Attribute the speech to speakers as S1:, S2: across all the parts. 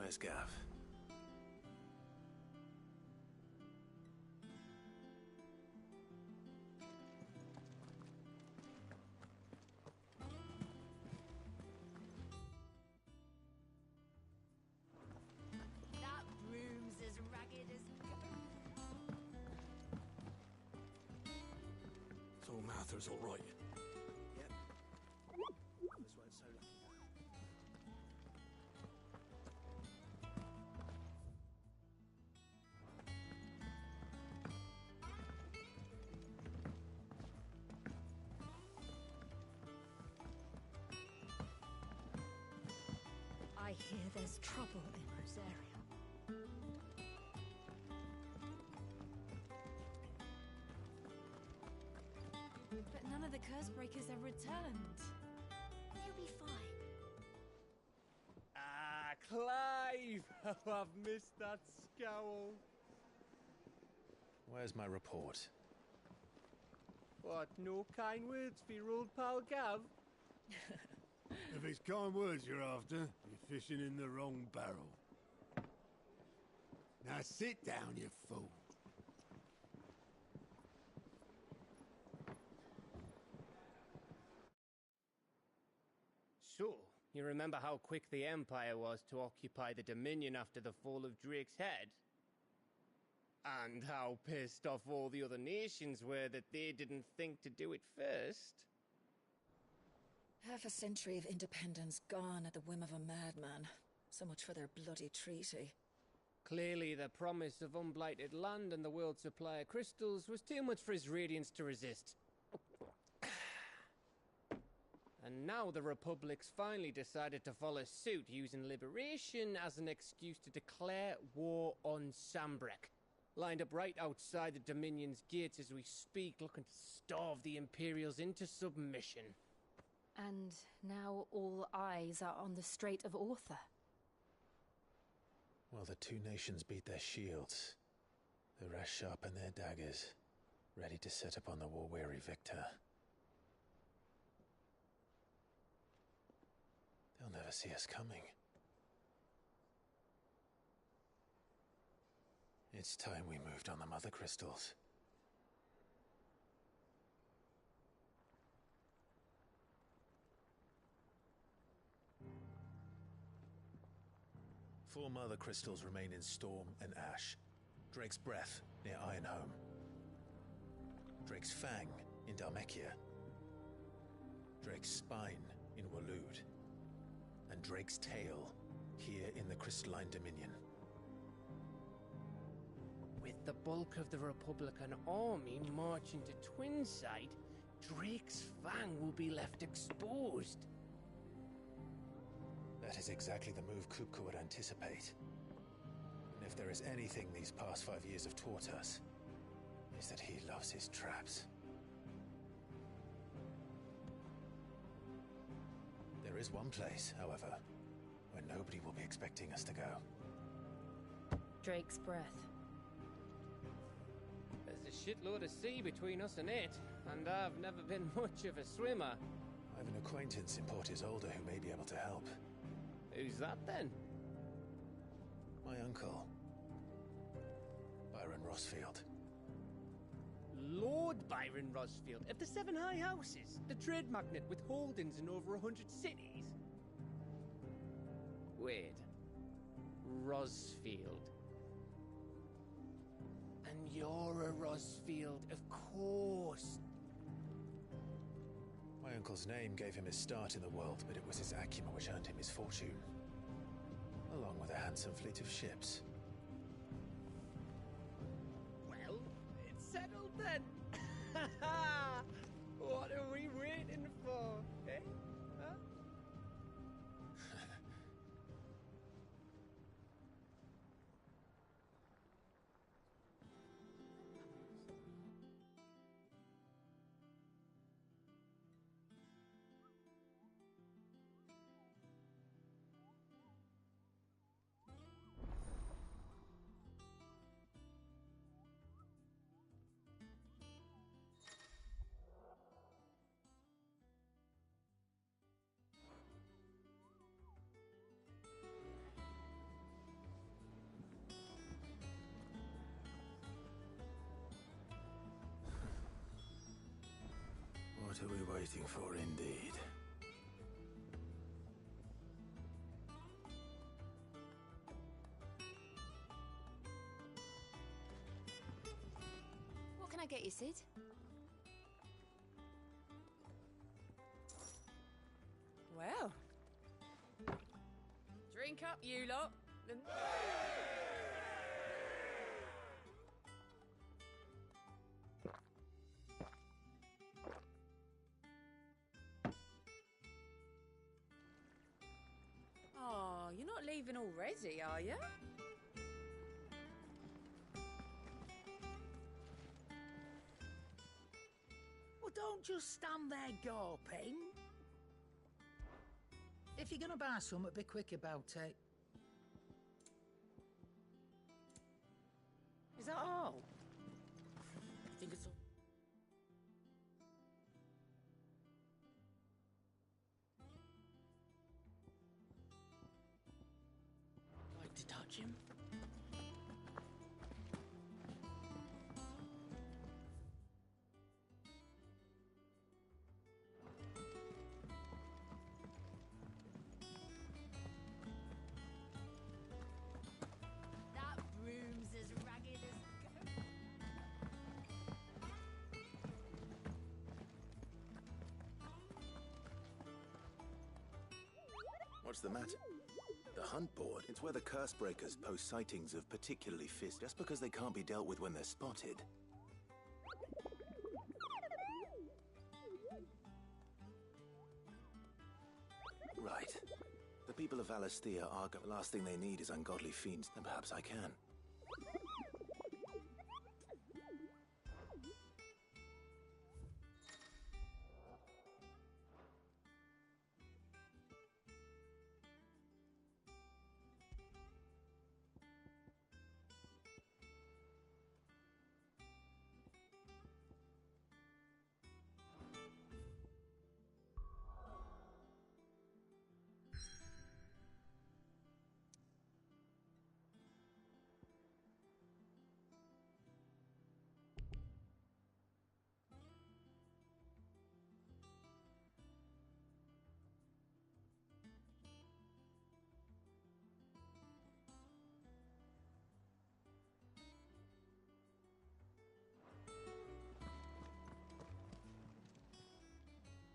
S1: Where's Gav?
S2: That room's as ragged as...
S3: So Mather's all right.
S1: Yep. Others weren't so lucky.
S2: I hear there's trouble in Rosaria. But none of the curse breakers have returned. You'll be fine.
S4: Ah, Clive! Oh, I've missed that scowl.
S1: Where's my report?
S4: What, no kind words for your old pal Gav?
S3: If it's kind words you're after, you're fishing in the wrong barrel. Now sit down, you fool.
S4: So, you remember how quick the Empire was to occupy the Dominion after the fall of Drake's head? And how pissed off all the other nations were that they didn't think to do it first?
S5: Half a century of independence gone at the whim of a madman. So much for their bloody treaty.
S4: Clearly, the promise of unblighted land and the world's supply of crystals was too much for his radiance to resist. And now the Republic's finally decided to follow suit, using liberation as an excuse to declare war on Sambrek. Lined up right outside the Dominion's gates as we speak, looking to starve the Imperials into submission.
S2: And now all eyes are on the Strait of Author.
S1: Well, the two nations beat their shields. The rest sharpen their daggers, ready to set upon the war-weary victor. They'll never see us coming. It's time we moved on the mother crystals. Four mother crystals remain in Storm and Ash. Drake's Breath near Ironhome. Drake's Fang in Dhalmekia. Drake's Spine in Waloed. And Drake's Tail here in the Crystalline Dominion.
S4: With the bulk of the Republican army marching to Twinside, Drake's Fang will be left exposed.
S1: That is exactly the move Kupka would anticipate. And if there is anything these past 5 years have taught us, is that he loves his traps. There is one place, however, where nobody will be expecting us to go.
S2: Drake's Breath.
S4: There's a shitload of sea between us and it, and I've never been much of a swimmer.
S1: I have an acquaintance in Port Isolde who may be able to help.
S4: Who's that then?
S1: My uncle, Byron Rosfield.
S4: Lord Byron Rosfield of the Seven High Houses, the trade magnate with holdings in over 100 cities. Wait. Rosfield. And you're a Rosfield, of course.
S1: My uncle's name gave him his start in the world, but it was his acumen which earned him his fortune. Along with a handsome fleet of ships.
S4: Well, it's settled then. What are we waiting for, eh? Huh?
S1: are we waiting for, indeed?
S2: What can I get you, Sid?
S6: Well. Drink up, you lot. Oh, you're not leaving already, are you?
S7: Well, don't just stand there gawping. If you're gonna buy something, be quick about it.
S6: Is that all? I think it's all. Like to touch him?
S2: That room's as ragged as...
S1: What's the matter? The hunt board. It's where the curse breakers post sightings of particularly fierce, just because they can't be dealt with when they're spotted. Right. The people of Valisthea are... The last thing they need is ungodly fiends, then perhaps I can.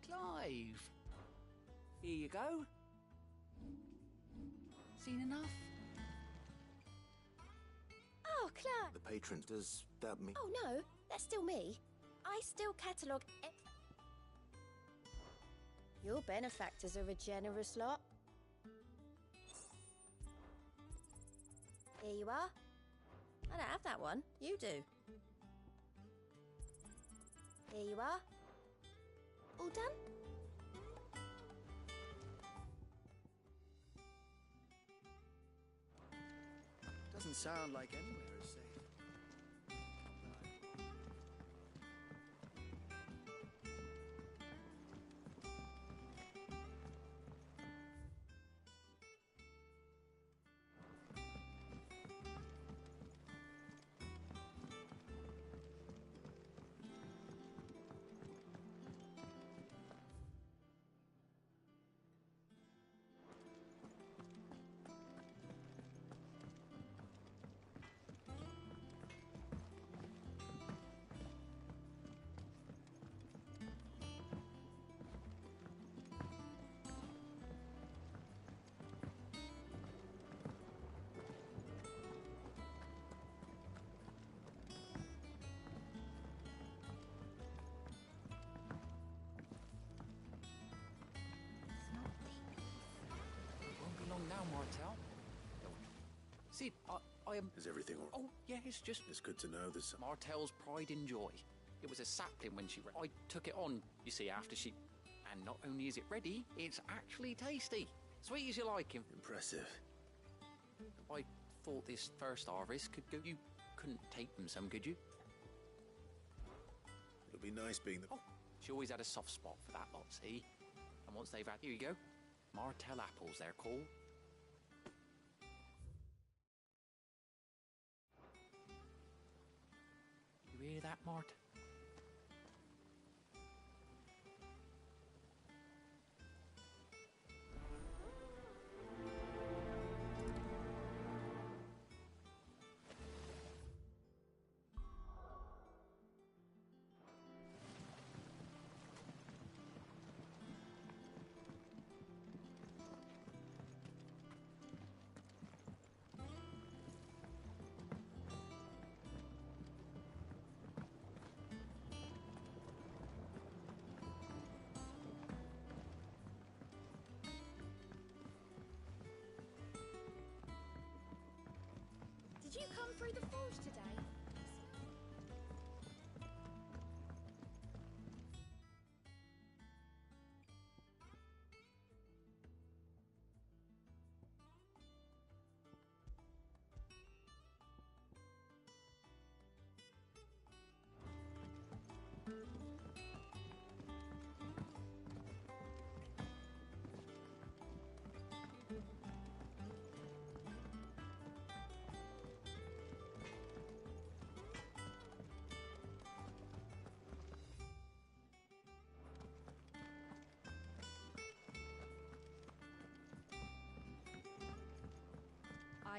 S7: Clive. Here you go. Seen enough?
S8: Oh, Clark.
S1: The patron, does that mean...
S8: Oh, no, that's still me. I still catalogue... Your benefactors are a generous lot. Here you are. I don't have that one. You do. Here you are. All done?
S9: Doesn't sound like anywhere is safe.
S7: Won't be long now, Martel. See, I am...
S1: Is everything all right?
S7: Oh, yeah, it's just...
S1: It's good to know there's some...
S7: Martel's pride and joy. It was a sapling when she... I took it on, you see, after she... And not only is it ready, it's actually tasty. Sweet as you like him.
S1: Impressive.
S7: I thought this first harvest could go... You couldn't take them some, could you?
S1: It'll be nice being the...
S7: Oh, she always had a soft spot for that lot, see? And once they've had... Here you go. Martel apples, they're called. You hear that, Mart?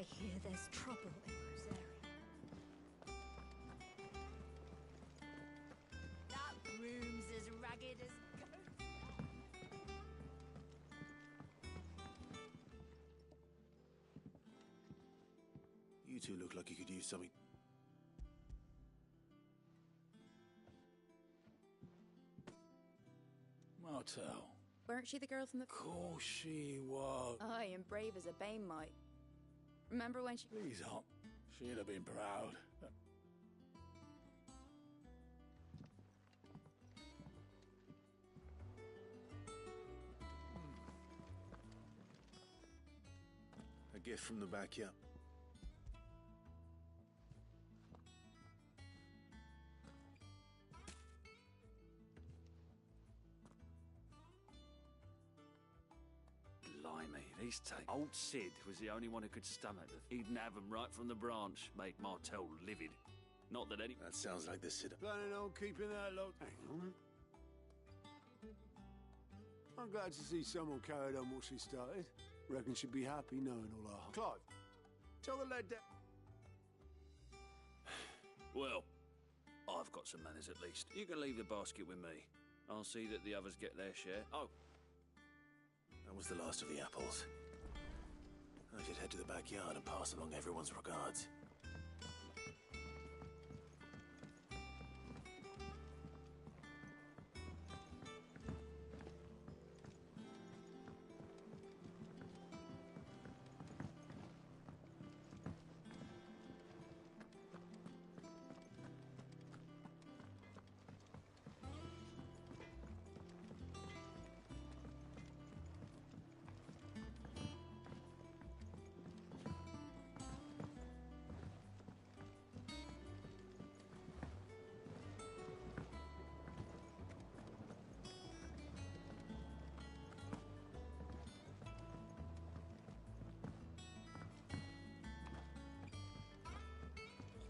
S2: I hear there's trouble in Rosaria. That broom's as ragged as goats.
S3: You two look like you could use something. Martel.
S6: Weren't she the girl from the...
S3: Course she was.
S6: Aye, and brave as a bane might. Remember when she...
S3: Please, Aunt. She'd have been proud. A gift from the backyard.
S10: Blimey, these take. Old Sid was the only one who could stomach them. He'd nab them right from the branch, made Martel livid. Not that any...
S3: That sounds like the Sid. Planning on keeping that lot. Hang on. I'm glad to see someone carried on what she started. Reckon she'd be happy knowing all our... Clive, tell the lad that...
S10: Well, I've got some manners at least. You can leave the basket with me. I'll see that the others get their share. Oh,
S1: That was the last of the apples. I should head to the backyard and pass along everyone's regards.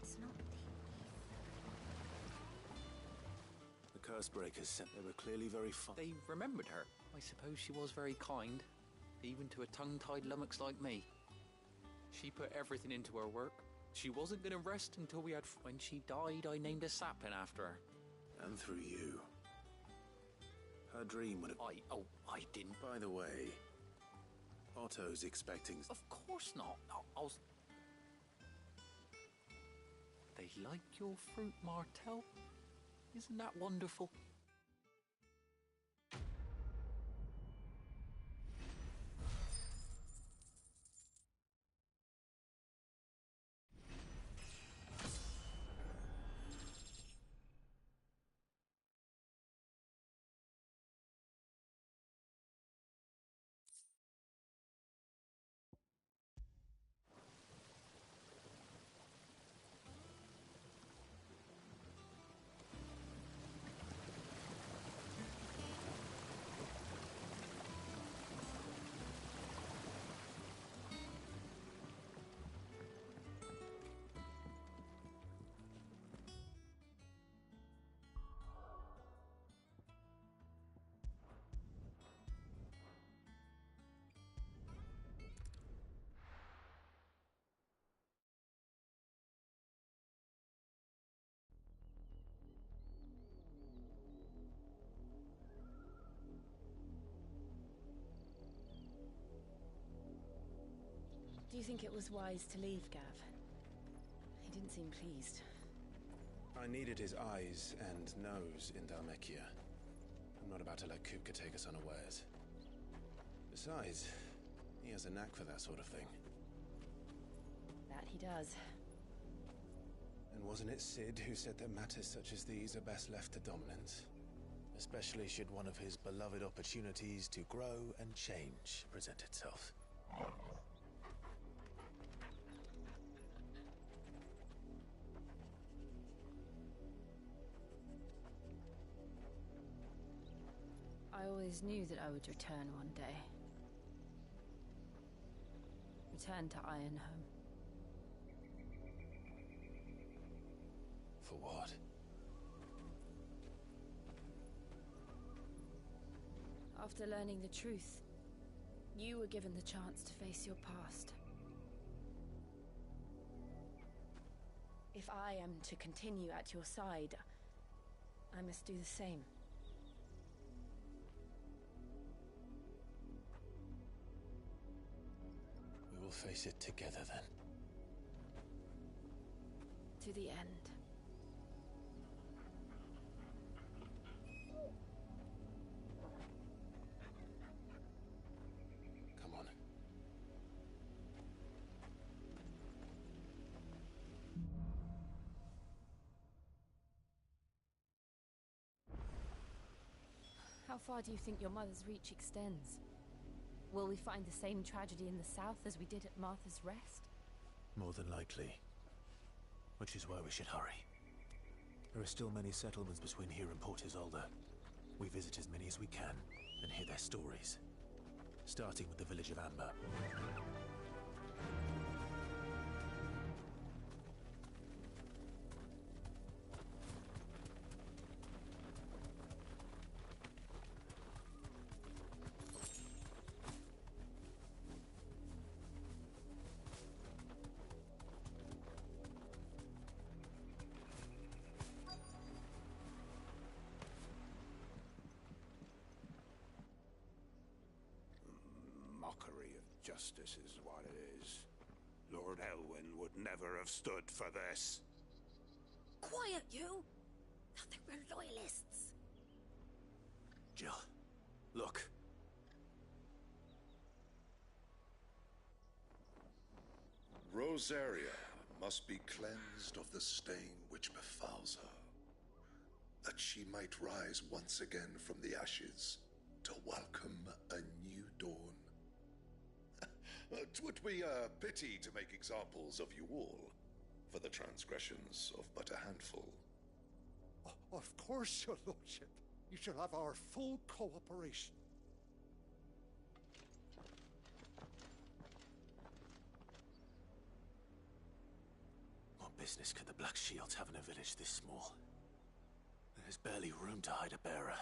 S2: It's not
S1: The curse breakers said they were clearly very fun.
S7: They remembered her. I suppose she was very kind, even to a tongue-tied lummox like me. She put everything into her work. She wasn't going to rest until we had... When she died, I named a sapling after her.
S1: And through you. Her dream would have...
S7: I didn't...
S1: By the way, Otto's expecting...
S7: Of course not. I was... They like your fruit, Martel. Isn't that wonderful?
S6: Do you think it was wise to leave, Gav? He didn't seem pleased.
S1: I needed his eyes and nose in Dhalmekia. I'm not about to let Kupka take us unawares. Besides, he has a knack for that sort of thing.
S6: That he does.
S1: And wasn't it Sid who said that matters such as these are best left to dominance? Especially should one of his beloved opportunities to grow and change present itself.
S6: I always knew that I would return one day. Return to Ironhome.
S1: For what?
S6: After learning the truth, you were given the chance to face your past. If I am to continue at your side, I must do the same.
S1: We will face it together then.
S6: To the end.
S1: Come on.
S6: How far do you think your mother's reach extends? Will we find the same tragedy in the south as we did at Martha's Rest?
S1: More than likely. Which is why we should hurry. There are still many settlements between here and Port Isolde. We visit as many as we can and hear their stories. Starting with the village of Amber.
S3: Mockery of justice is what it is. Lord Elwyn would never have stood for this.
S8: Quiet, you! Thought they were loyalists.
S1: Jill, look.
S11: Rosaria must be cleansed of the stain which befouls her, that she might rise once again from the ashes to welcome a new dawn. 'Twould be a pity to make examples of you all, for the transgressions of but a handful.
S12: Of course, your lordship. You shall have our full cooperation.
S1: What business could the Black Shields have in a village this small? There's barely room to hide a bearer.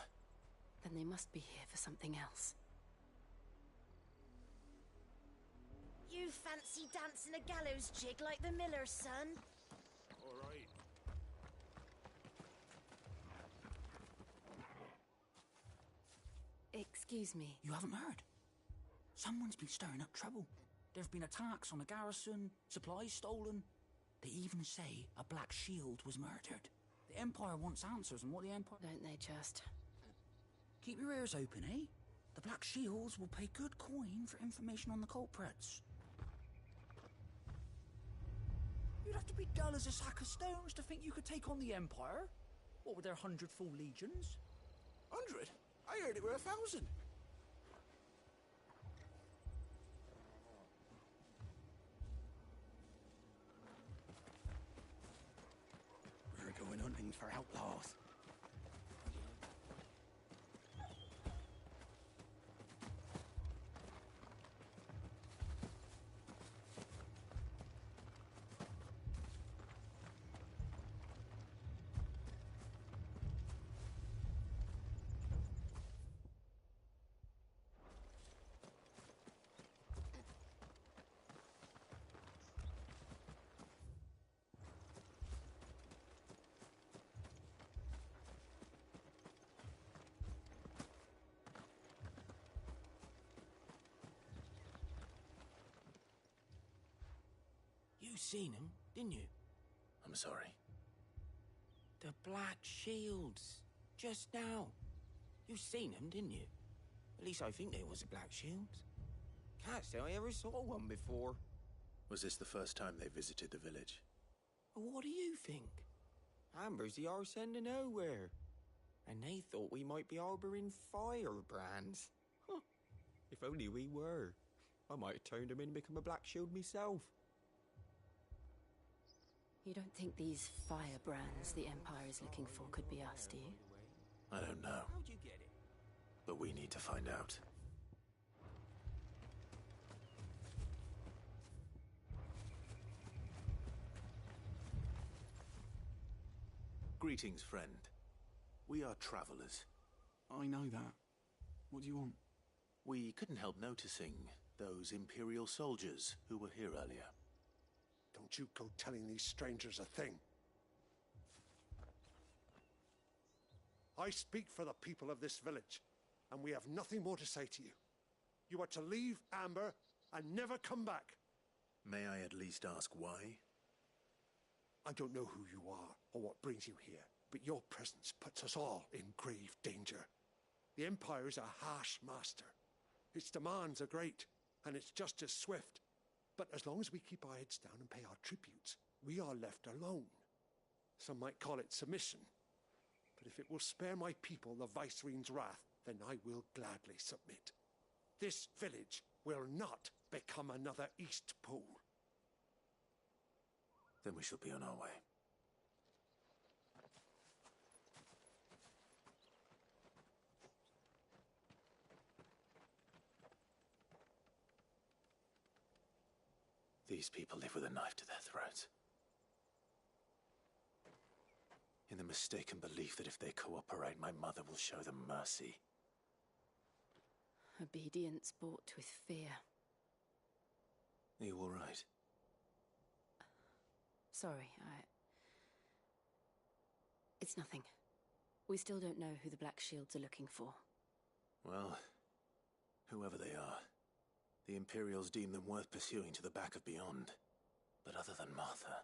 S6: Then they must be here for something else.
S8: You fancy dancing a gallows jig like the miller's son?
S3: All right.
S6: Excuse me.
S13: You haven't heard? Someone's been stirring up trouble. There have been attacks on the garrison, supplies stolen. They even say a Black Shield was murdered. The Empire wants answers on what the Empire...
S6: Don't they just?
S13: Keep your ears open, eh? The Black Shields will pay good coin for information on the culprits. You'd have to be dull as a sack of stones to think you could take on the Empire. What with their 100 full legions?
S3: 100? I heard it were 1,000.
S13: We're going hunting for outlaws.
S14: You seen him, didn't you?
S1: I'm sorry.
S14: The Black Shields. Just now. You seen them, didn't you? At least I think they was the Black Shields. Can't say I ever saw one before.
S1: Was this the first time they visited the village?
S14: What do you think? Amber's the arse end of nowhere. And they thought we might be harbouring firebrands. Huh. If only we were. I might have turned them in and become a Black Shield myself.
S6: You don't think these firebrands the Empire is looking for could be us, do you?
S1: I don't know.
S14: How'd you get it?
S1: But we need to find out. Greetings, friend. We are travelers.
S13: I know that. What do you want?
S1: We couldn't help noticing those Imperial soldiers who were here earlier.
S12: Don't Don't you go telling these strangers a thing. I speak for the people of this village, and we have nothing more to say to you. You are to leave Amber and never come back.
S1: May I at least ask why?
S12: I don't know who you are or what brings you here, but your presence puts us all in grave danger. The Empire is a harsh master. Its demands are great, and its justice swift. But as long as we keep our heads down and pay our tributes, we are left alone. Some might call it submission. But if it will spare my people the Viceroy's wrath, then I will gladly submit. This village will not become another East Pole.
S1: Then we shall be on our way. These people live with a knife to their throats. In the mistaken belief that if they cooperate, my mother will show them mercy.
S6: Obedience bought with fear.
S1: Are you all right?
S6: Sorry, It's nothing. We still don't know who the Black Shields are looking for.
S1: Well, whoever they are, the Imperials deem them worth pursuing to the back of beyond. But other than Martha,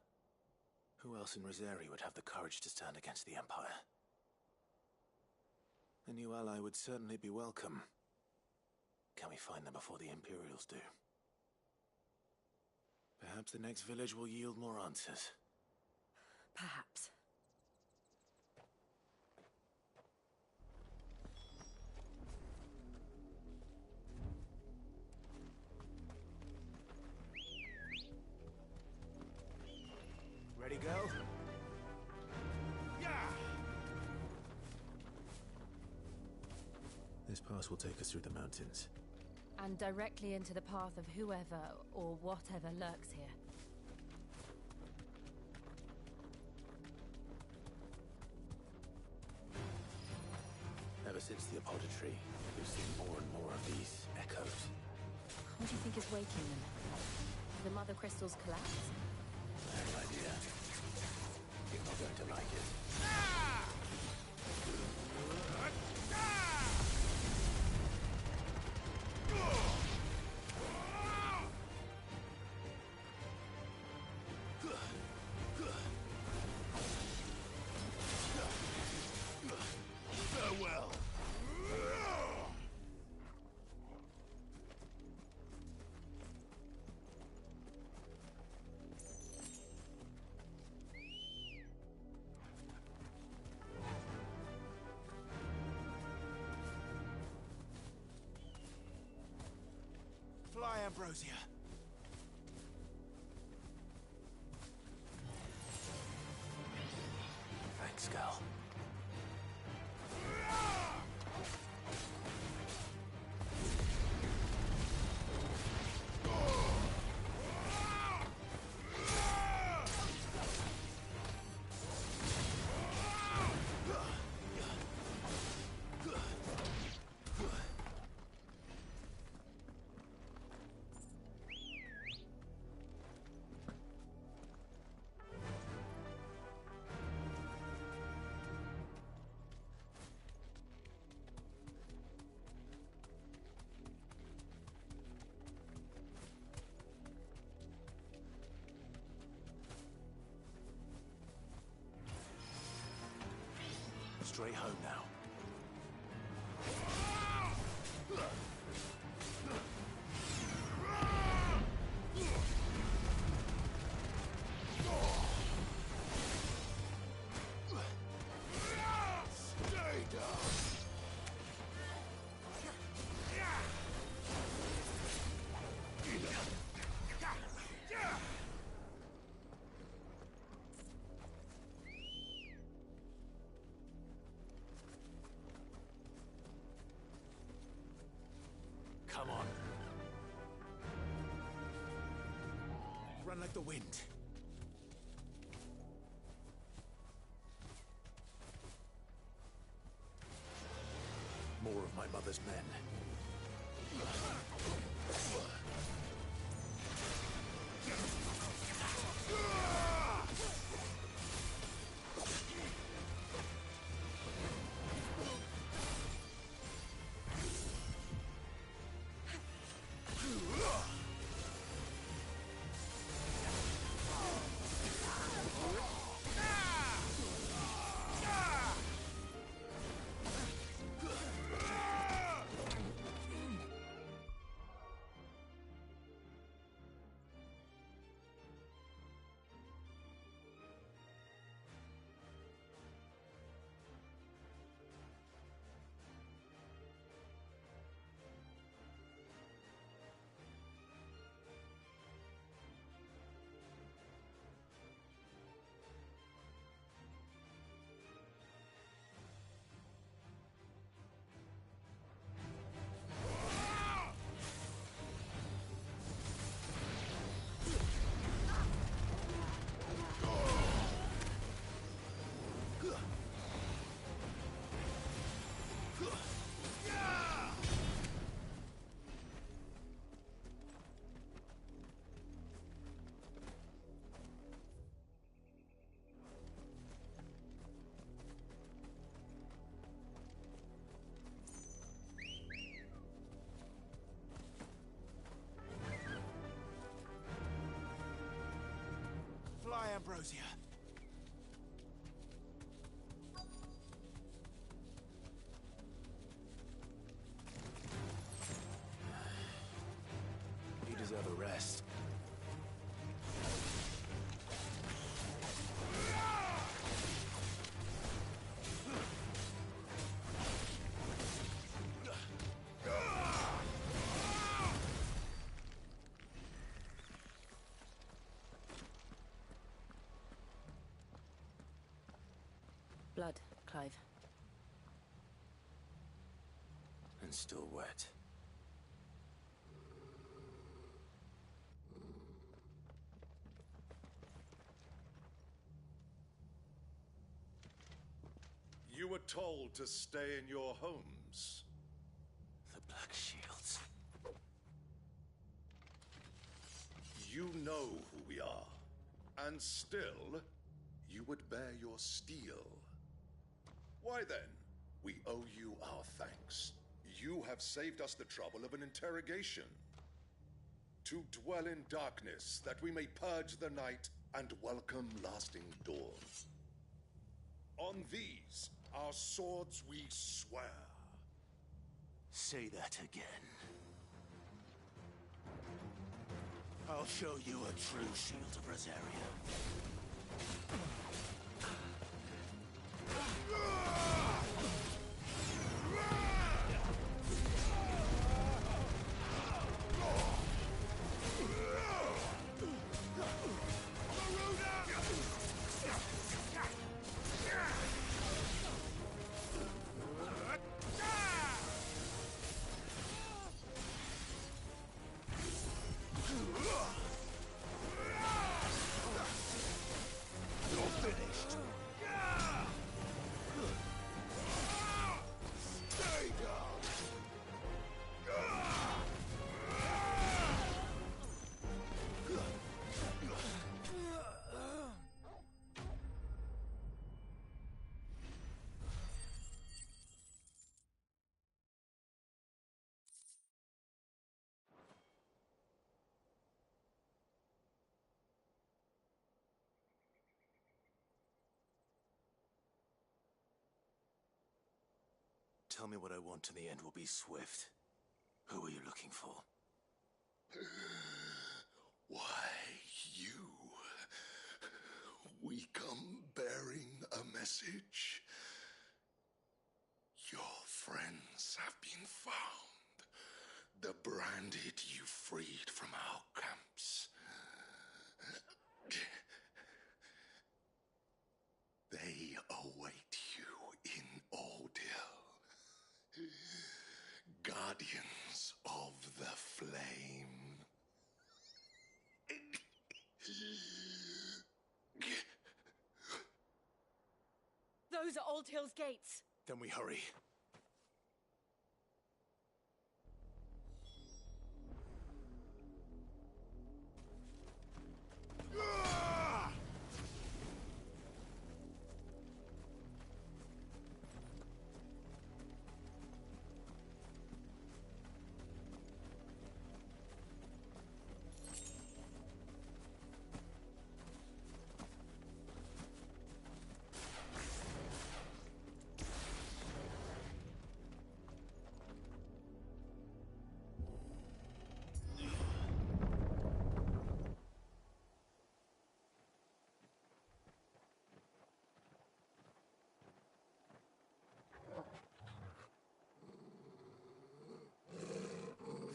S1: who else in Rosari would have the courage to stand against the Empire? A new ally would certainly be welcome. Can we find them before the Imperials do? Perhaps the next village will yield more answers.
S6: Perhaps.
S1: Ready, go? Yeah! This pass will take us through the mountains.
S6: And directly into the path of whoever or whatever lurks here.
S1: Ever since the apothecary, we've seen more and more of these echoes.
S6: What do you think is waking them? The mother crystals collapse?
S1: I have an idea. You're not going to like it. Farewell. Fly, Ambrosia. Thanks, Gal. Straight home now. Stay down. Come on. Run like the wind. More of my mother's men.
S9: here.
S1: You deserve a rest.
S6: Blood, Clive.
S1: And still wet.
S11: You were told to stay in your homes.
S1: The Black Shields.
S11: You know who we are, and still, you would bear your steel. Why then, we owe you our thanks. You have saved us the trouble of an interrogation. To dwell in darkness, that we may purge the night and welcome lasting dawn. On these, our swords we swear.
S1: Say that again. I'll show you a true shield of Rosaria. Tell me what I want, and the end will be swift. Who are you looking for?
S11: Why, you. We come bearing a message. Your friends have been found. The branded you freed from our camps. They await you in Ordeal. Guardians of the Flame.
S2: Those are Old Hill's gates.
S1: Then we hurry.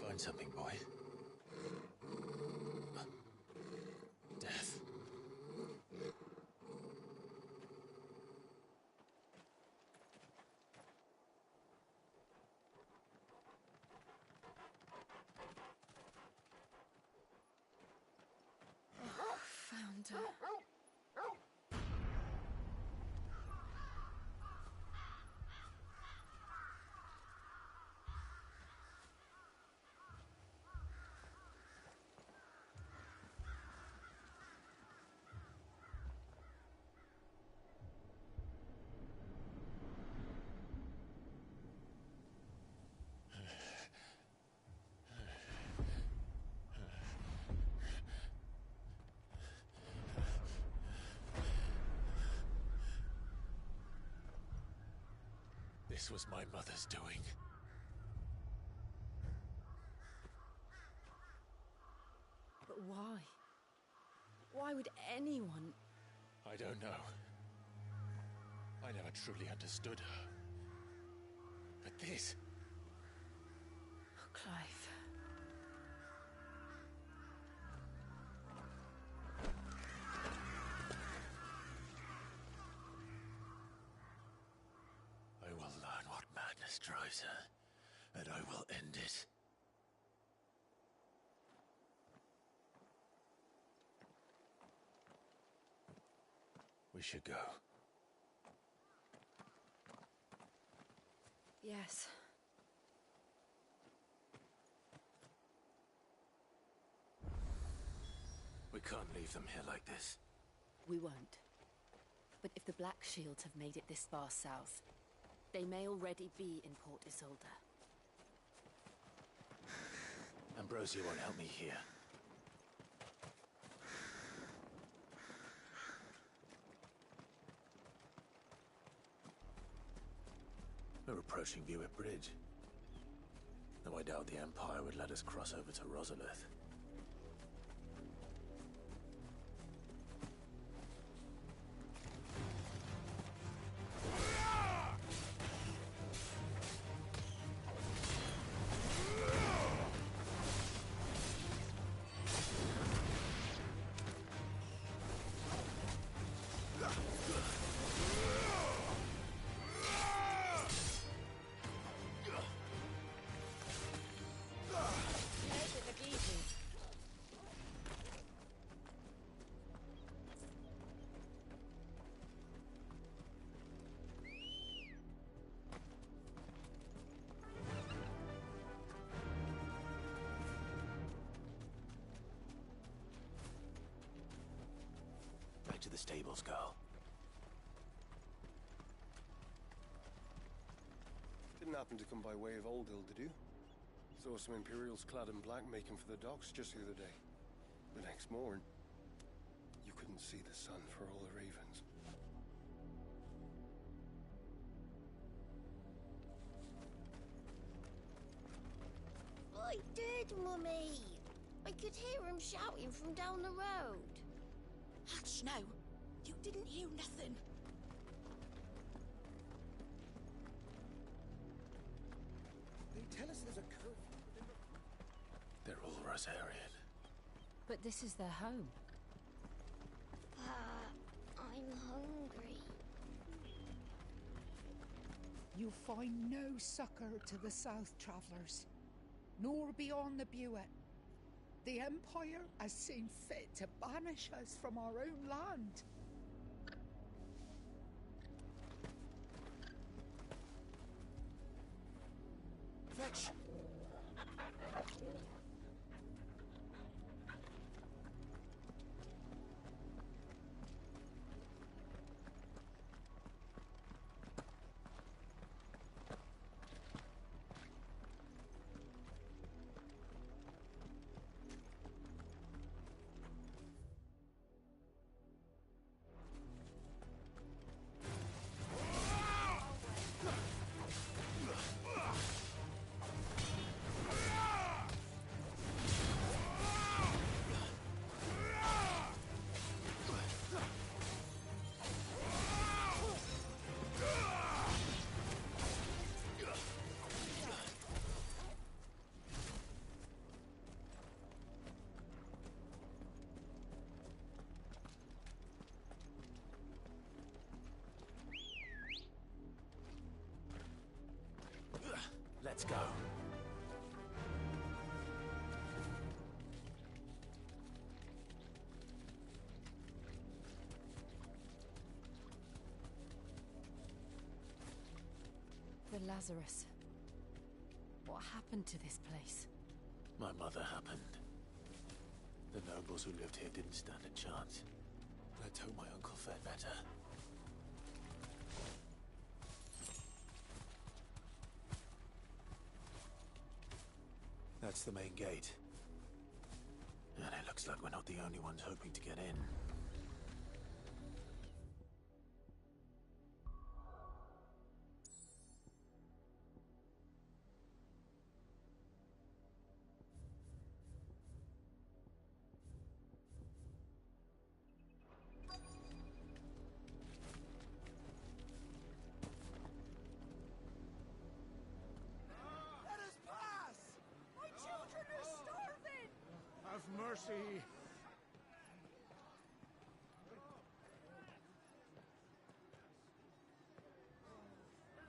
S1: Find something, boy. Death.
S6: Found her.
S1: This was my mother's doing.
S6: But why? Why would anyone...
S1: I don't know. I never truly understood her. But this...
S6: Oh, Clive.
S1: I will learn what madness drives her, and I will end it. We should go.
S6: Yes.
S1: We can't leave them here like this.
S6: We won't. But if the Black Shields have made it this far south, they may already be in Port Isolde.
S1: Ambrosia won't help me here. We're approaching Buick Bridge. Though I doubt the Empire would let us cross over to Rosalith. To the stables, girl.
S15: Didn't happen to come by way of Oldhill, did you? Saw some Imperials clad in black making for the docks just the other day. The next morn, you couldn't see the sun for all the ravens.
S8: I did, Mummy. I could hear him shouting from down the road.
S5: Hush now. You didn't hear nothing.
S12: They tell us there's a curfew.
S1: They're all Rosarian.
S6: But this is their home.
S8: I'm hungry.
S16: You find no succor to the South Travellers, nor beyond the Buet. The Empire has seen fit to banish us from our own land.
S12: Fetch!
S1: Let's go.
S6: The Lazarus. What happened to this place?
S1: My mother happened. The nobles who lived here didn't stand a chance. Let's hope my uncle fared better. That's the main gate. And it looks like we're not the only ones hoping to get in.
S12: mercy!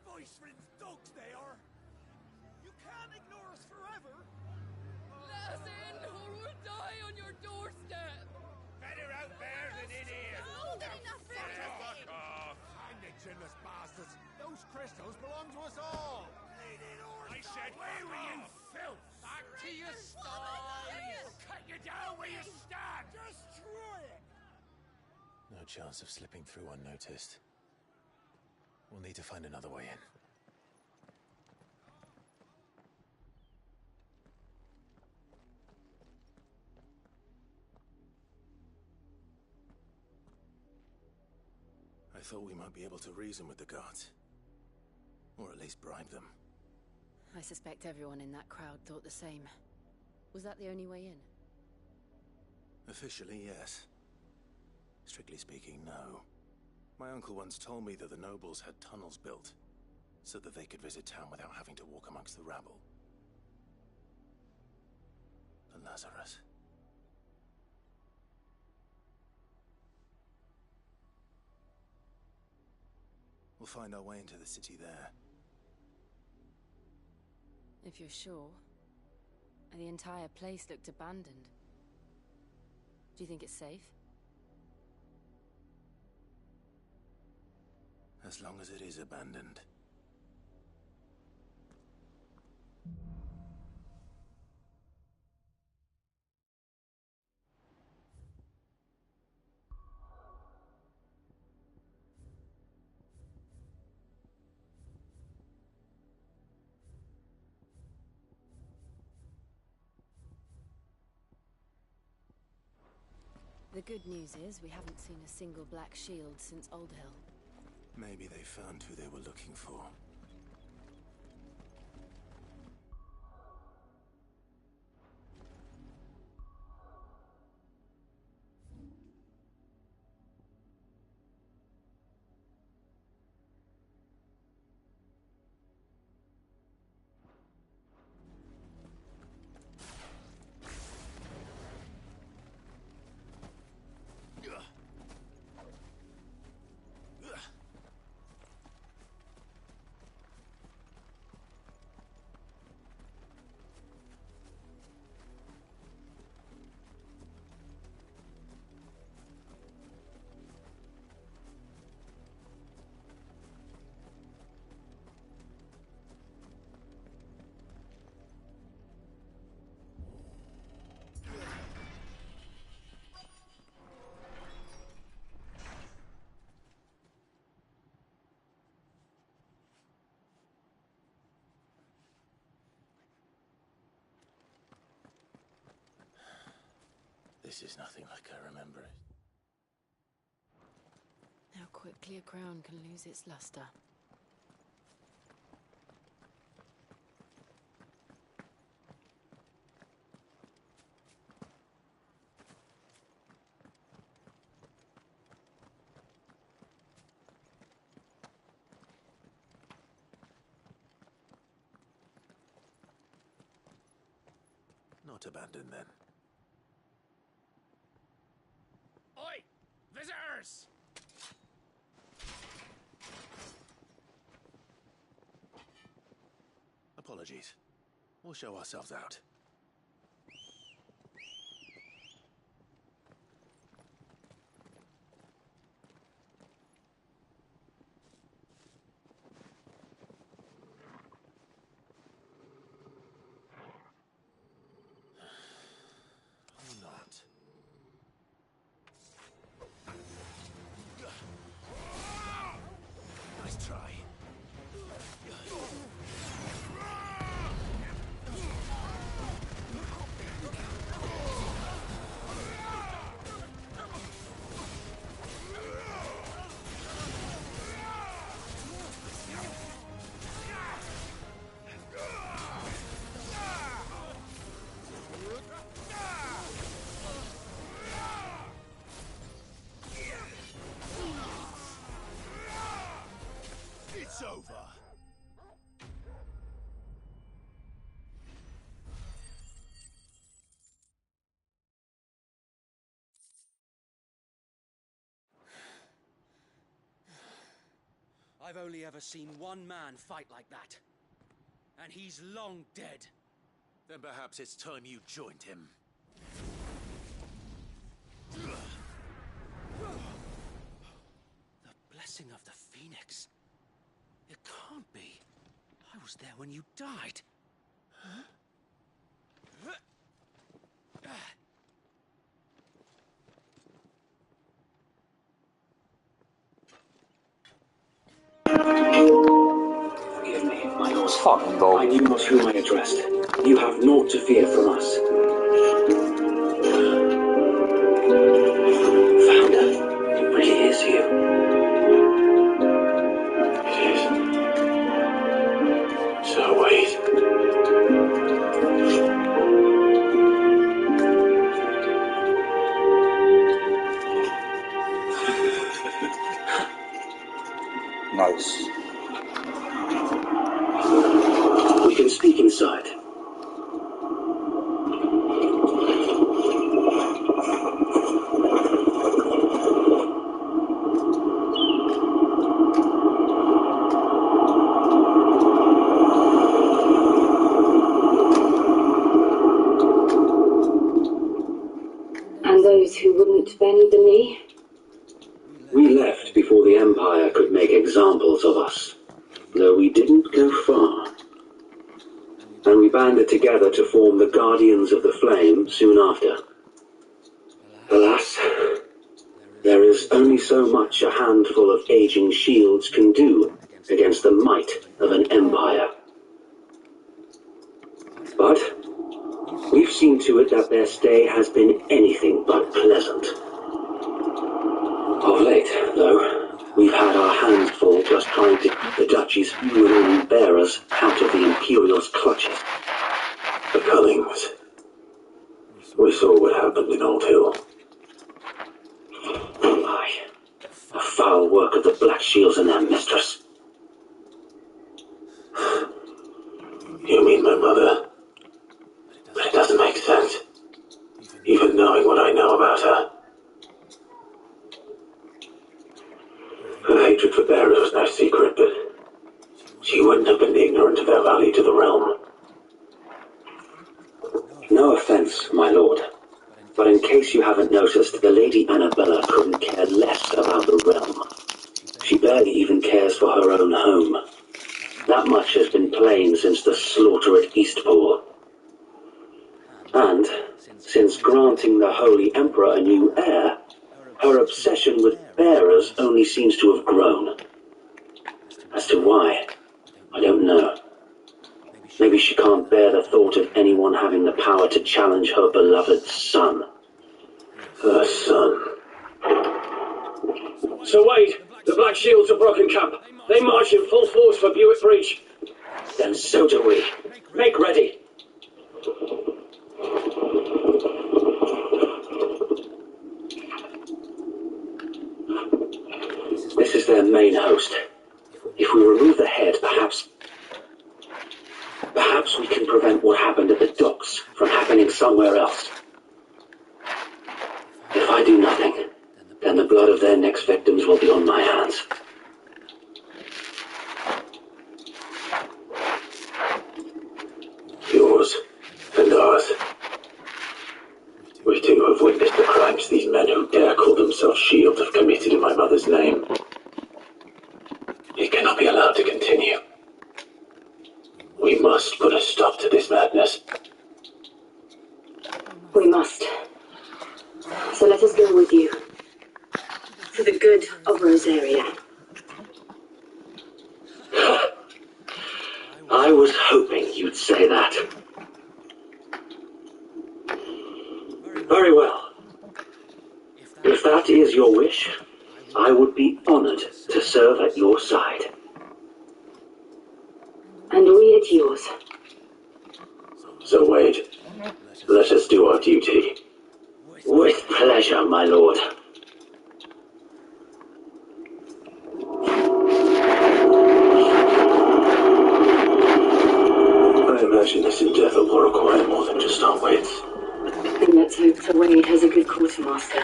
S17: Vicerid's dogs they are! You can't ignore us forever!
S18: Let us in, or we'll die on your doorstep!
S17: Better out there than in here!
S12: Fuck off! Hang the chinless bastards! Those crystals belong to us all!
S17: I said, away with you, filth!
S12: Back to your sties!
S17: We'll cut you down where you stand!
S1: Destroy it! No chance of slipping through unnoticed. We'll need to find another way in. I thought we might be able to reason with the guards. Or at least bribe them.
S6: I suspect everyone in that crowd thought the same. Was that the only way in?
S1: Officially, yes. Strictly speaking, no. My uncle once told me that the nobles had tunnels built, so that they could visit town without having to walk amongst the rabble. The Lazarus. We'll find our way into the city there.
S6: If you're sure. The entire place looked abandoned. Do you think it's safe?
S1: As long as it is abandoned.
S6: The good news is we haven't seen a single black shield since Old Hill.
S1: Maybe they found who they were looking for. This is nothing like I remember it.
S6: How quickly a crown can lose its luster.
S1: Not abandoned, then.
S17: Oi! Visitors!
S1: Apologies. We'll show ourselves out. Or not. Nice try. It's over.
S17: I've only ever seen one man fight like that. And he's long dead.
S1: Then perhaps it's time you joined him.
S17: The blessing of the Phoenix. It can't be. I was there when you died. Huh?
S19: Forgive me, my lord. Fucking go. I knew not whom I addressed. You have naught to fear from us. Founder, it really is you.
S11: It is. So wait.
S19: Nice. We can speak inside.
S20: And those who wouldn't bend the knee?
S19: We left before the Empire could make examples of us, though we didn't go far. And we banded together to form the Guardians of the Flame soon after. Alas, there is only so much a handful of aging shields can do against the might of an empire. But we've seen to it that their stay has been anything but pleasant. Of late, though, we've had our hands full just trying to keep the Duchy's few remaining bearers out of the Imperial's clutches.
S11: The Cullings. We saw what happened in Old Hill.
S19: Aye, the foul work of the Black Shields and their mistress.
S11: You mean my mother? But it doesn't make sense, even knowing what I know about her. Her hatred for bearers was no secret, but she wouldn't have been ignorant of their value to the realm.
S19: No offense, my lord, but in case you haven't noticed, the Lady Annabella couldn't care less about the realm. She barely even cares for her own home. That much has been plain since the slaughter at Eastpool. And, since granting the Holy Emperor a new heir, her obsession with bearers only seems to have grown. As to why, I don't know. Maybe she can't bear the thought of anyone having the power to challenge her beloved son.
S11: Her son.
S19: So wait, the Black Shields have broken camp. They march in full force for Buick Breach. Then so do we. Make ready. This is their main host. If we remove the head, perhaps we can prevent what happened at the docks from happening somewhere else. If I do nothing, then the blood of their next victims will be on my hands.
S11: Yours and ours. We too have witnessed the crimes these men who dare call themselves Shield have committed in my mother's name. It cannot be allowed to continue. We must put a stop to this madness.
S20: We must. So let us go with you. For the good of Rosaria.
S19: I was hoping you'd say that. Very well. If that is your wish, I would be honored to serve at your side.
S20: And we at yours.
S11: So wait, let us do our duty.
S19: With pleasure, my lord.
S11: I imagine this endeavor will require more than just our wits.
S20: Then let's hope the Wade has a good quartermaster.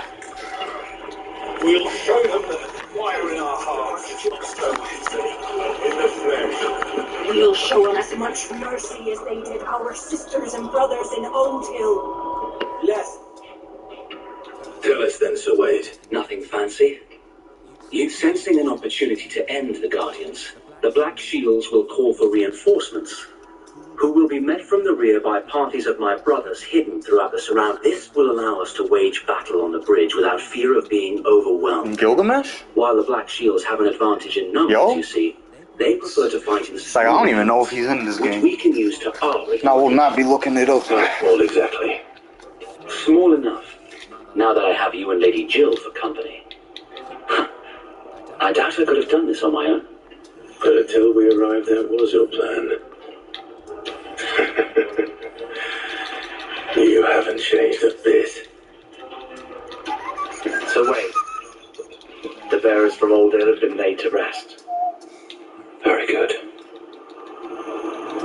S19: We'll show them that the fire in our hearts is not so easily
S20: showing as much mercy as they did our sisters and brothers in Old Hill.
S19: Yes. Tell us then, Sir Wade. Nothing fancy? You sensing an opportunity to end the Guardians, the Black Shields will call for reinforcements, who will be met from the rear by parties of my brothers hidden throughout the surround. This will allow us to wage battle on the bridge without fear of being overwhelmed.
S2: Gilgamesh?
S19: While the Black Shields have an advantage in numbers, you see, they prefer to fight in
S2: It's like, I don't even know if he's in this game.
S19: we can use to our advantage.
S2: I will not be looking it up.
S19: Well, exactly. Small enough. Now that I have you and Lady Jill for company. I doubt I could have done this on my own. But until we arrived, that was your plan. You haven't changed a bit. So wait. The bearers from Old Hill have been laid to rest. Very good.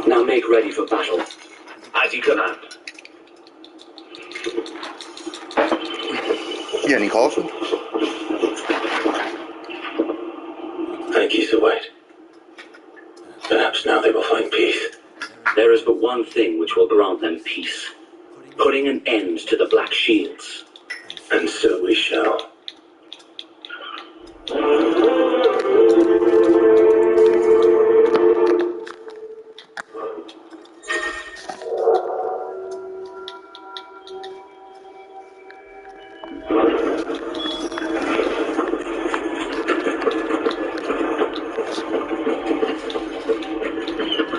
S19: Now make ready for battle. As you command.
S2: You any caution?
S19: Thank you, Sir Wade. Perhaps now they will find peace. There is but one thing which will grant them peace. Putting an end to the Black Shields. And so we shall.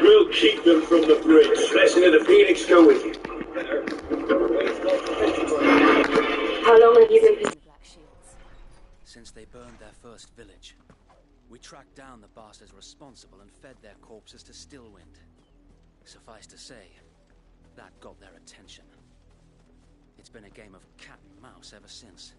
S19: We'll keep them from the bridge. Blessing of the Phoenix go with you.
S20: How long have you been pursuing?
S17: Since they burned their first village. We tracked down the bastards responsible and fed their corpses to Stillwind. Suffice to say, that got their attention. It's been a game of cat and mouse ever since.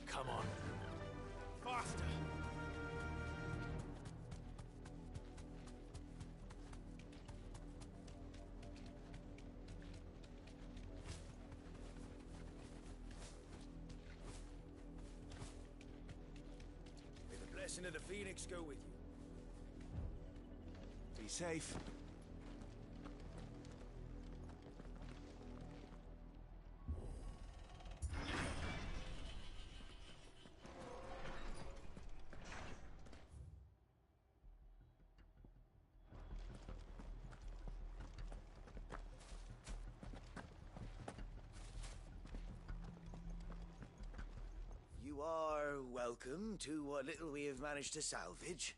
S1: Come on. Faster. May the blessing of the Phoenix go with you. Be safe.
S9: You are welcome to what little we have managed to salvage.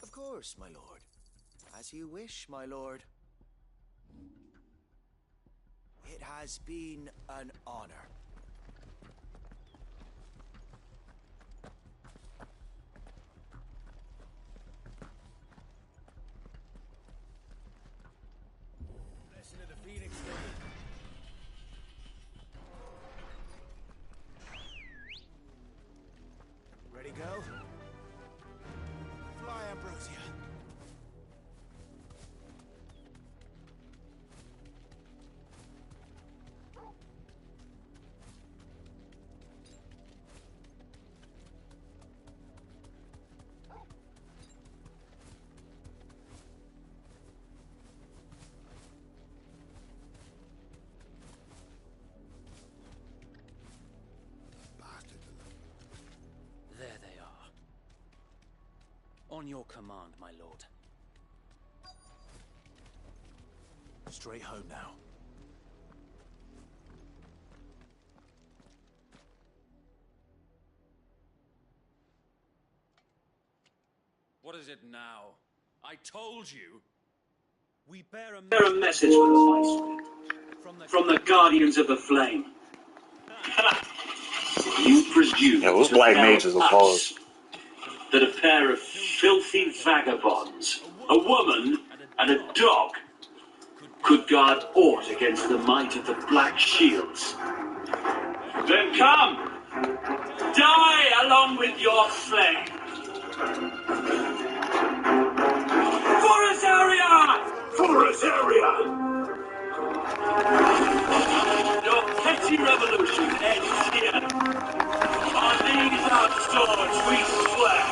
S9: Of course, my lord. As you wish, my lord. It has been an honor.
S1: Blessing of the Phoenix go with you. Ready, go? Fly, Ambrosia.
S17: There they are. On your command, my lord.
S1: Straight home now.
S10: What is it now? I told you.
S17: We bear a
S19: message for the Viceroy. From the Guardians of the Flame. You presume
S21: Yeah, those
S19: to
S21: black
S19: tell
S21: mages will
S19: us
S21: pause.
S19: that a pair of filthy vagabonds, a woman and a dog, could guard aught against the might of the Black Shields. Then come! Die along with your flame! For Azaria! For Azaria! Your petty revolution ends here. On these our swords we swear.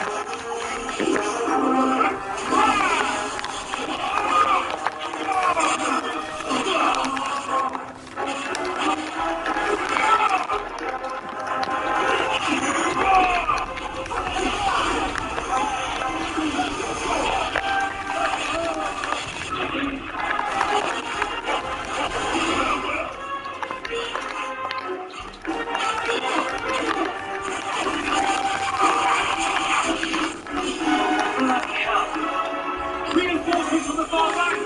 S19: Reinforcements from the far back!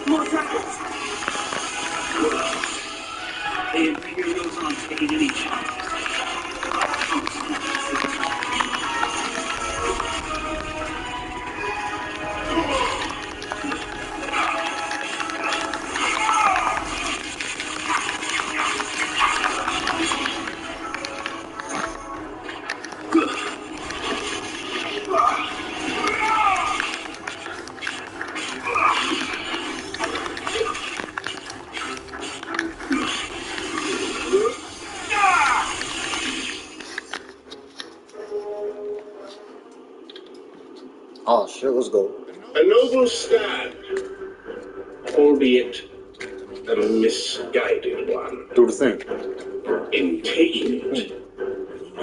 S19: More dragons! The Imperials aren't taking any chances.
S21: Oh shit, let's go.
S19: A noble stand, albeit a misguided one.
S21: Do the thing.
S19: In taking it,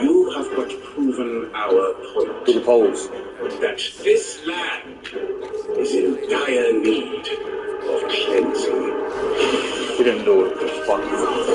S19: you have but proven our point.
S21: Do the pose.
S19: That this land is in dire need of cleansing.
S21: He didn't do it. Fuck you.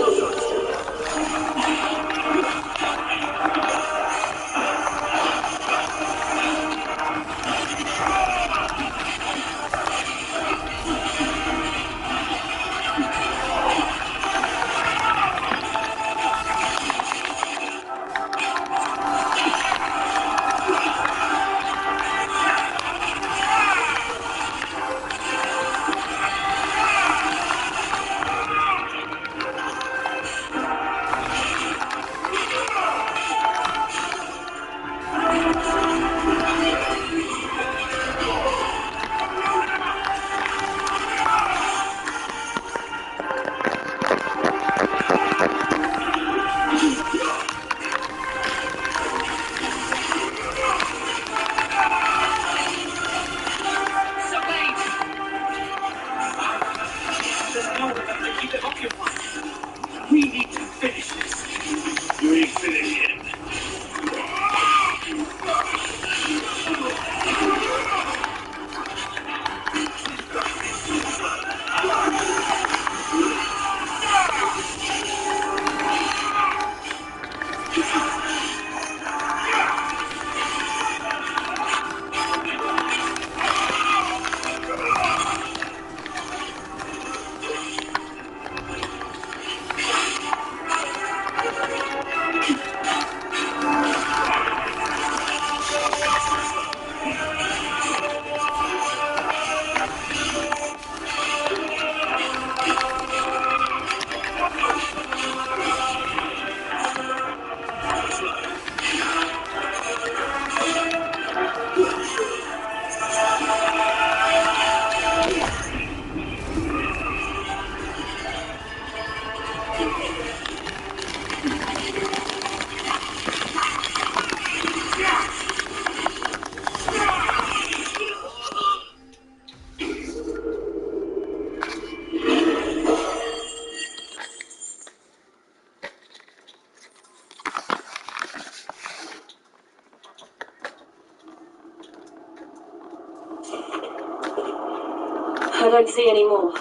S20: I don't see any more.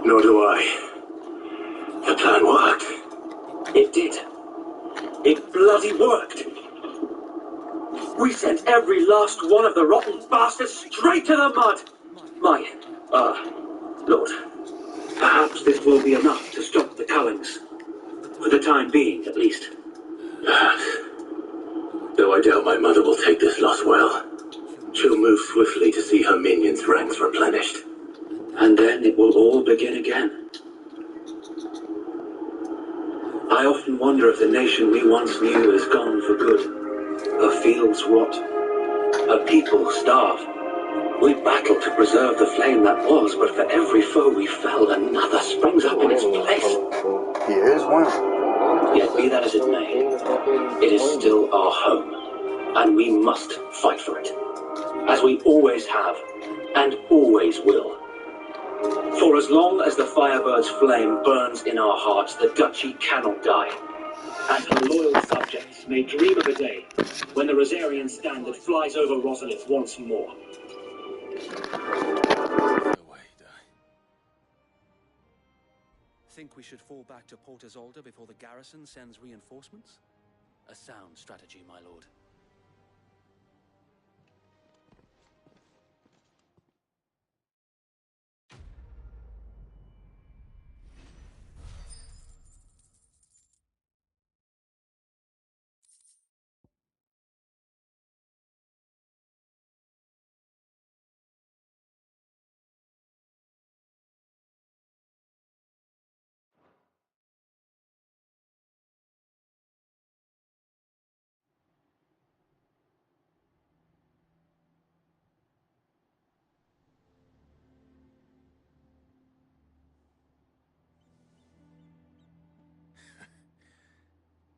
S19: Nor do I. The plan worked. It did. It bloody worked. We sent every last one of the rotten bastards straight to the mud. Lord, perhaps this will be enough to stop the Cullings. For the time being, at least. Perhaps. Though I doubt my mother will take this loss well. She'll move swiftly to see her minions' ranks replenished. And then it will all begin again. I often wonder if the nation we once knew has gone for good. Her fields rot. Her people starve. We battle to preserve the flame that was, but for every foe we fell, another springs up in its place.
S21: Here's one.
S19: Yet be that as it may, it is still our home, and we must fight for it. As we always have, and always will. For as long as the Firebird's flame burns in our hearts, the Duchy cannot die. And her loyal subjects may dream of a day when the Rosarian standard flies over Rosalith once more.
S17: Think we should fall back to Port Isolde before the garrison sends reinforcements? A sound strategy, my lord.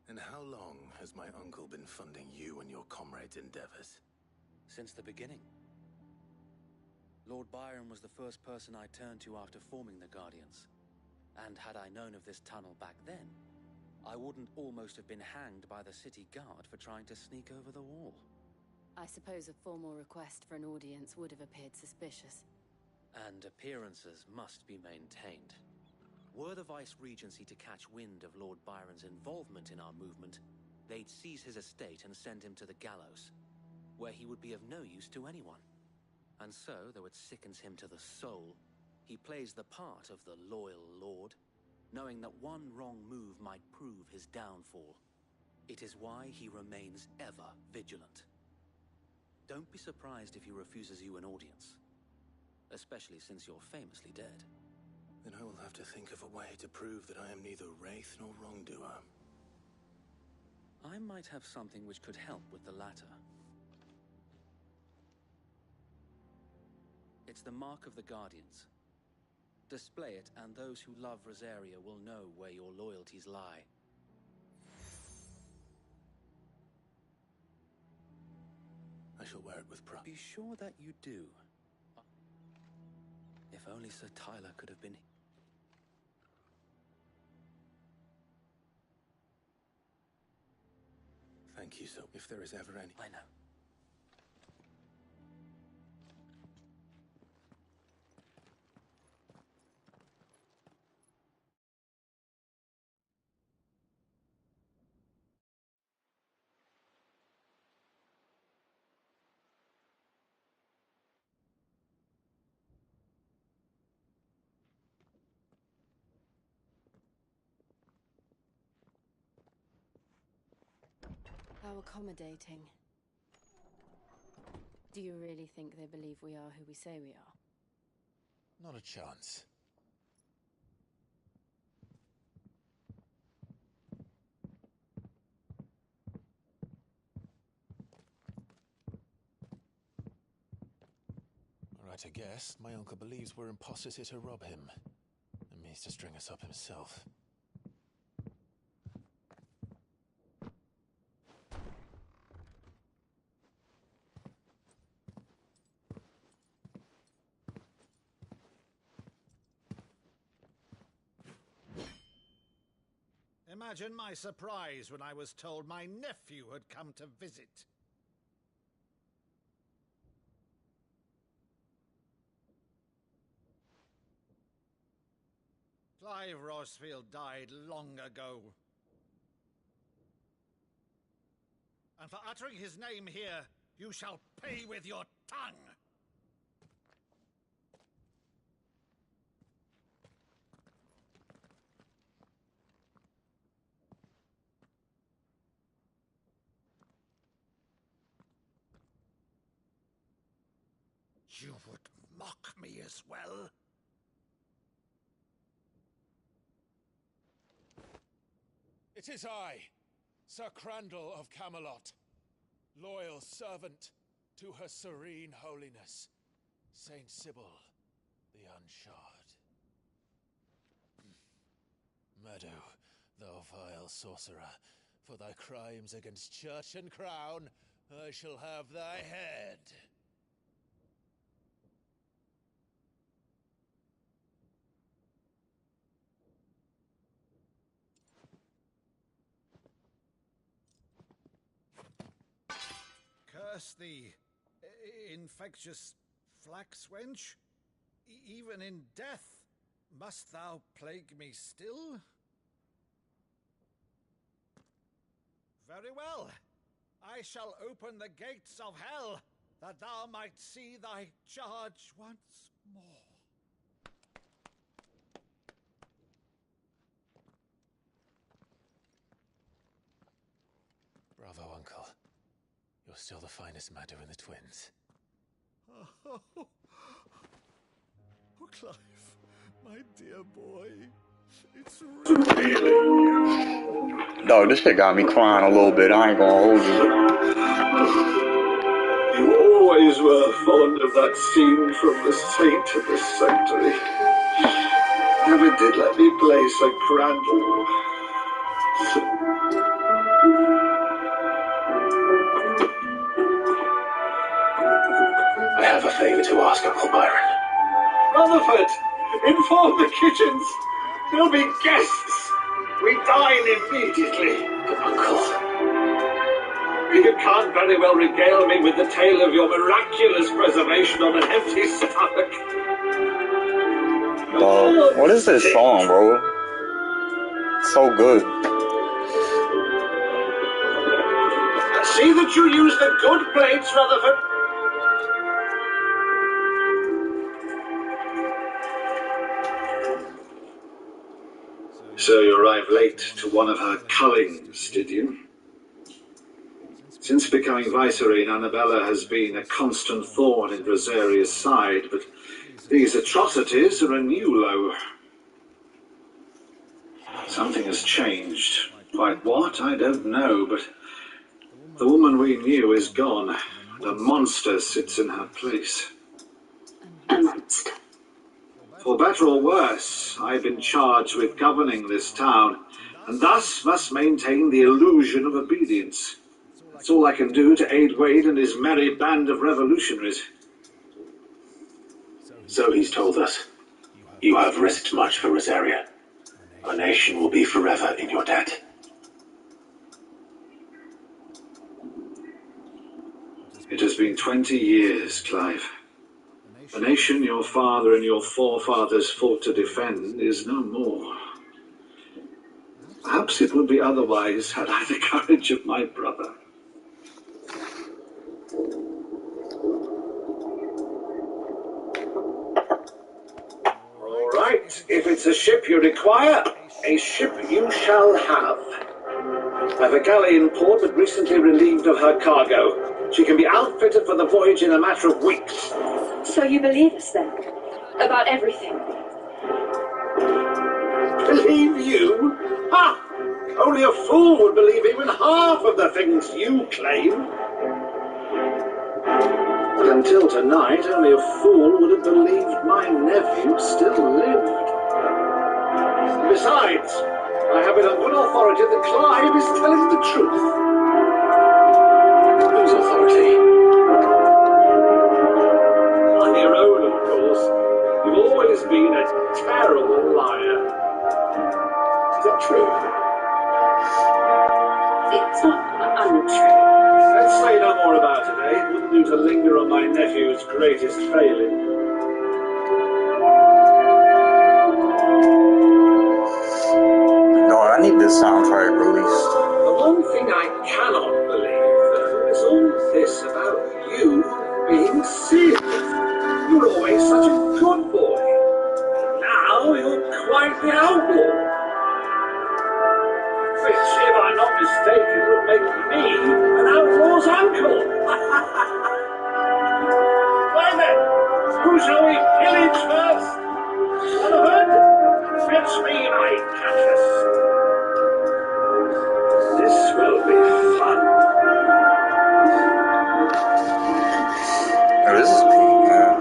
S1: And how long has my uncle been funding you and your comrades' endeavors?
S17: Since the beginning. Lord Byron was the first person I turned to after forming the Guardians. And had I known of this tunnel back then, I wouldn't almost have been hanged by the city guard for trying to sneak over the wall.
S6: I suppose a formal request for an audience would have appeared suspicious.
S17: And appearances must be maintained. Were the Vice-Regency to catch wind of Lord Byron's involvement in our movement, they'd seize his estate and send him to the gallows, where he would be of no use to anyone. And so, though it sickens him to the soul, he plays the part of the loyal lord, knowing that one wrong move might prove his downfall. It is why he remains ever vigilant. Don't be surprised if he refuses you an audience, especially since you're famously dead.
S1: Then I will have to think of a way to prove that I am neither wraith nor wrongdoer.
S17: I might have something which could help with the latter. It's the mark of the Guardians. Display it, and those who love Rosaria will know where your loyalties lie.
S1: I shall wear it with pride.
S17: Be sure that you do. If only Sir Tyler could have been...
S1: Thank you, so if there is ever any...
S17: I know.
S6: How accommodating. Do you really think they believe we are who we say we are?
S1: Not a chance. Right, I guess. My uncle believes we're imposters here to rob him, and means to string us up himself.
S4: Imagine my surprise when I was told my nephew had come to visit. Clive Rosefield died long ago. And for uttering his name here, you shall pay with your tongue! You would mock me as well?
S3: It is I, Sir Crandall of Camelot, loyal servant to Her Serene Holiness, Saint Sybil the Unshod. Meadow, thou vile sorcerer, for thy crimes against church and crown, I shall have thy head.
S4: Curse thee, infectious flax wench. Even in death, must thou plague me still? Very well. I shall open the gates of hell, that thou might see thy charge once more.
S1: Bravo, Uncle. You're still the finest Maddo in the twins.
S4: Oh, Clive, my dear boy. It's
S21: really you. Dog, this shit got me crying a little bit. I ain't gonna hold you.
S19: You always were fond of that scene from The Saint of the Sanctuary. Never did let me play Sir Crandall.
S1: I have a favor to ask, Uncle Byron.
S19: Rutherford, inform the kitchens. There'll be guests. We dine immediately.
S1: But Uncle...
S19: You can't very well regale me with the tale of your miraculous preservation on an empty stomach.
S21: What is this song, bro? So good.
S19: See that you use the good plates, Rutherford. So you arrived late to one of her cullings, did you? Since becoming Vicereine, Annabella has been a constant thorn in Rosaria's side, but these atrocities are a new low. Something has changed. Quite what, I don't know, but the woman we knew is gone, and a monster sits in her place.
S20: A monster.
S19: For better or worse, I've been charged with governing this town, and thus must maintain the illusion of obedience. That's all I can do to aid Wade and his merry band of revolutionaries.
S1: So he's told us. You have risked much for Rosaria. Our nation will be forever in your debt.
S19: It has been 20 years, Clive. The nation your father and your forefathers fought to defend is no more. Perhaps it would be otherwise had I the courage of my brother. All right, if it's a ship you require, a ship you shall have. I've a galley in port but recently relieved of her cargo. She can be outfitted for the voyage in a matter of weeks.
S20: So you believe us then? About everything?
S19: Believe you? Ha! Only a fool would believe even half of the things you claim. But until tonight, only a fool would have believed my nephew still lived. Besides, I have it on good authority that Clive is telling the truth.
S1: Whose authority?
S19: On your own, of course. You've always been a terrible liar. Is that true?
S20: It's not untrue.
S19: Let's say no more about it, eh? It wouldn't do to linger on my nephew's greatest failing.
S21: soundtrack released.
S19: The one thing I cannot believe, though, is all this about you being Sid. You're always such a good boy. Now you're quite the outlaw. Which, if I'm not mistaken, would make me an outlaw's uncle. Well then, who shall we pillage first? Sullivan, fetch me my cutlass. This will be fun.
S21: Oh, this is peak, man.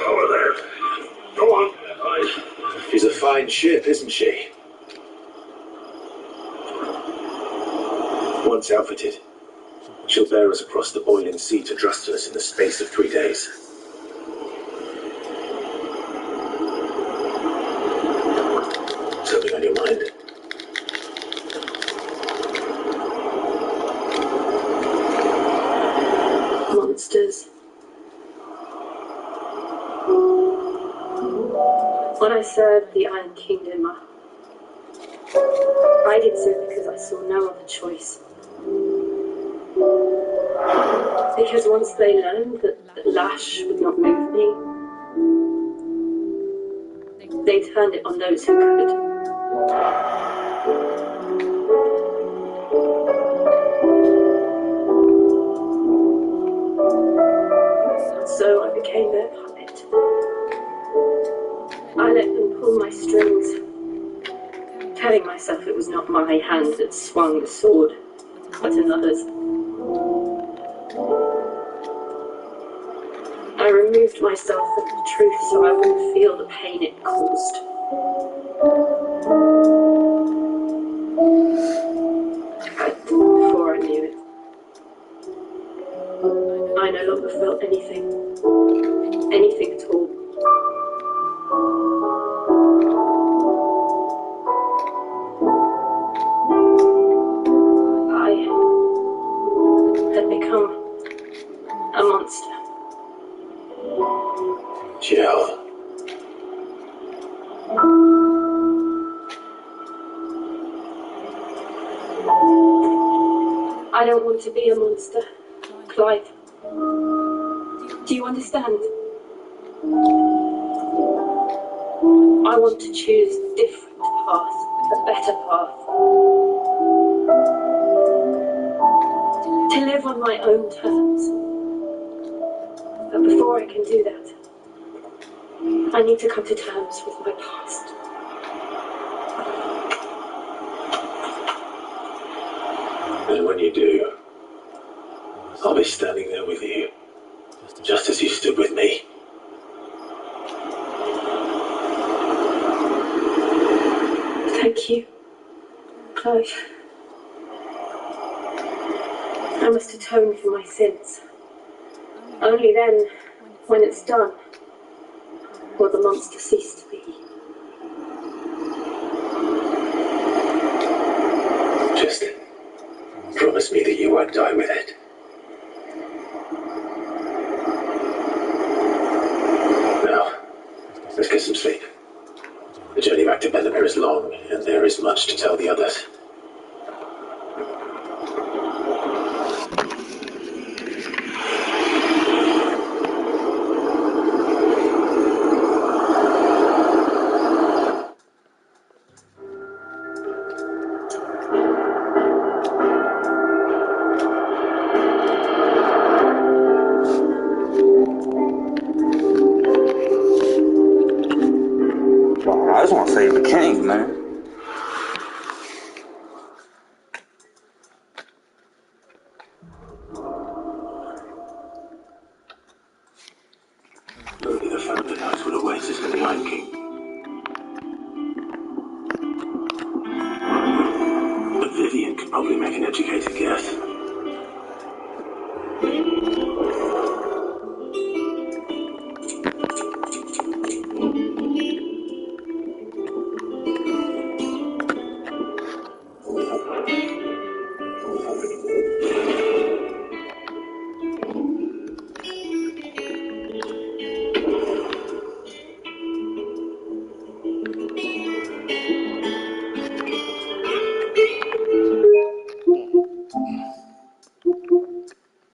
S19: Over there. Go on. She's a fine ship, isn't she? Once outfitted, she'll bear us across the boiling sea to Drustinus in the space of 3 days. Something on your mind?
S20: Monsters. When I served the Iron Kingdom, I did so because I saw no other choice. Because once they learned that Lash would not move me, they turned it on those who could. So I became their puppet. I let them pull my strings, telling myself it was not my hand that swung the sword, but another's. I removed myself from the truth so I wouldn't feel the pain it caused. And before I knew it, I no longer felt anything at all. I had become a monster.
S19: Jill.
S20: I don't want to be a monster, Clive. Do you understand? I want to choose a different path, a better path. To live on my own terms. But before I can do that, I need to come to terms with my past.
S19: And when you do, I'll be standing there with you, just as you stood with me.
S20: Thank you, Clive. I must atone for my sins. Only then, when it's done, will the monster cease to be.
S19: Just promise me that you won't die with it. Now, let's get some sleep. The journey back to Bellemere is long, and there is much to tell the others.
S21: I just want to save the king, man.
S19: Only the Phantom knows what awaits us for the Iron King. But Vivian could probably make an educated guess.